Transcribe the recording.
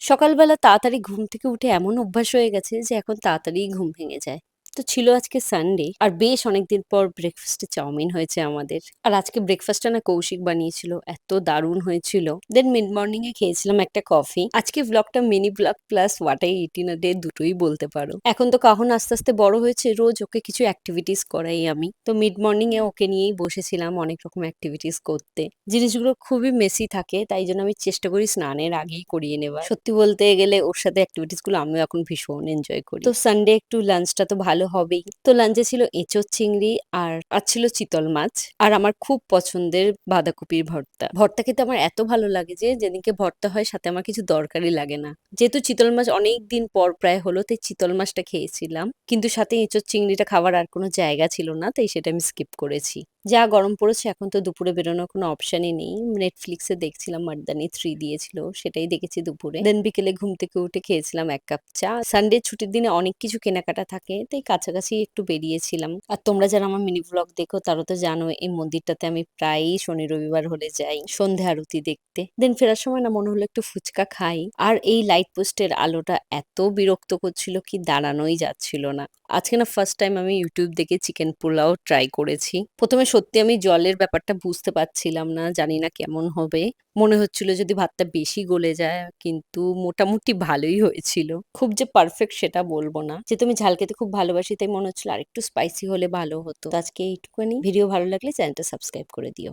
সকালবেলা তাড়াতাড়ি ঘুম থেকে উঠে এমন অভ্যাস হয়ে গেছে যে এখন তাড়াতাড়িই ঘুম ভেঙে যায়। তো ছিল আজকে সানডে আর বেশ অনেকদিন পর ব্রেকফাস্টে চাউমিন হয়েছে আমাদের। আর আজকে ব্রেকফাস্টটা না কৌশিক বানিয়েছিল, এত দারুণ হয়েছিল। দেন মিড মর্নিং এ খেয়েছিলাম একটা কফি। আজকে ব্লগটা mini blog plus what I it in a day দুটোই বলতে পারো। এখন তো কাহন আস্তে আস্তে বড় হয়েছে, রোজ ওকে কিছু অ্যাক্টিভিটিস করাই আমি। তো মিড মর্নিং এ ওকে নিয়েই বসেছিলাম অনেক রকম অ্যাক্টিভিটিস করতে। জিনিসগুলো খুবই মেসি থাকে, তাই জন্য আমি চেষ্টা করি স্নানের আগেই করিয়ে নেবার। সত্যি বলতে গেলে ওর সাথে অ্যাক্টিভিটিস গুলো আমিও এখন ভীষণ এনজয় করি। তো সানডে একটু লাঞ্চটা তো ভালো হবেই। তো লাঞ্চে ছিল এঁচোড় চিংড়ি আর ছিল চিতল মাছ আর আমার খুব পছন্দের বাঁধাকপির ভর্তা। ভর্তা খেতে আমার এত ভালো লাগে যে যেদিনকে ভর্তা হয় সাথে আমার কিছু দরকারই লাগে না। যেহেতু চিতল মাছ অনেক দিন পর প্রায় হলো, তাই চিতল মাছটা খেয়েছিলাম, কিন্তু সাথে এঁচোড় চিংড়িটা খাওয়ার আর কোনো জায়গা ছিল না, তাই সেটা আমি স্কিপ করেছি। যা গরম পড়েছে এখন তো দুপুরে বেরোনোর কোনো অপশনই নেই। নেটফ্লিক্সে দেখছিলাম, মার্দানি 3 দিয়েছিল, সেটাই দেখেছি দুপুরে। দেন বিকেলে ঘুম থেকে উঠে খেয়েছিলাম 1 কাপ চা। সানডে ছুটির দিনে অনেক কিছু কেনাকাটা থাকে, তাই কাছাকাছি একটু বেরিয়েছিলাম। আর তোমরা যারা আমার মিনি ব্লগ দেখো তারা তো জানো এই মন্দিরটাতে আমি প্রায়ই শনি রবিবার হলে যাই সন্ধে আরতি দেখতে। দেন ফেরার সময় না মনে হলো একটু ফুচকা খাই। আর এই লাইট পোস্টের আলোটা এত বিরক্ত করছিল কি দাঁড়ানোই যাচ্ছিল না। আজকে না ফার্স্ট টাইম আমি ইউটিউব দেখে চিকেন পোলাও ট্রাই করেছি। প্রথমে সত্যি আমি জলের ব্যাপারটা বুঝতে পারছিলাম না, জানি না কেমন হবে। মনে হচ্ছিল যদি ভাতটা বেশি গলে যায়, কিন্তু মোটামুটি ভালোই হয়েছিল। খুব যে পারফেক্ট সেটা বলবো না, যেহেতু আমি ঝাল খেতে খুব ভালোবাসি তাই মনে হচ্ছিল আরেকটু স্পাইসি হলে ভালো হতো। তো আজকে এইটুকুনি। ভিডিও ভালো লাগলে চ্যানেলটা সাবস্ক্রাইব করে দিও।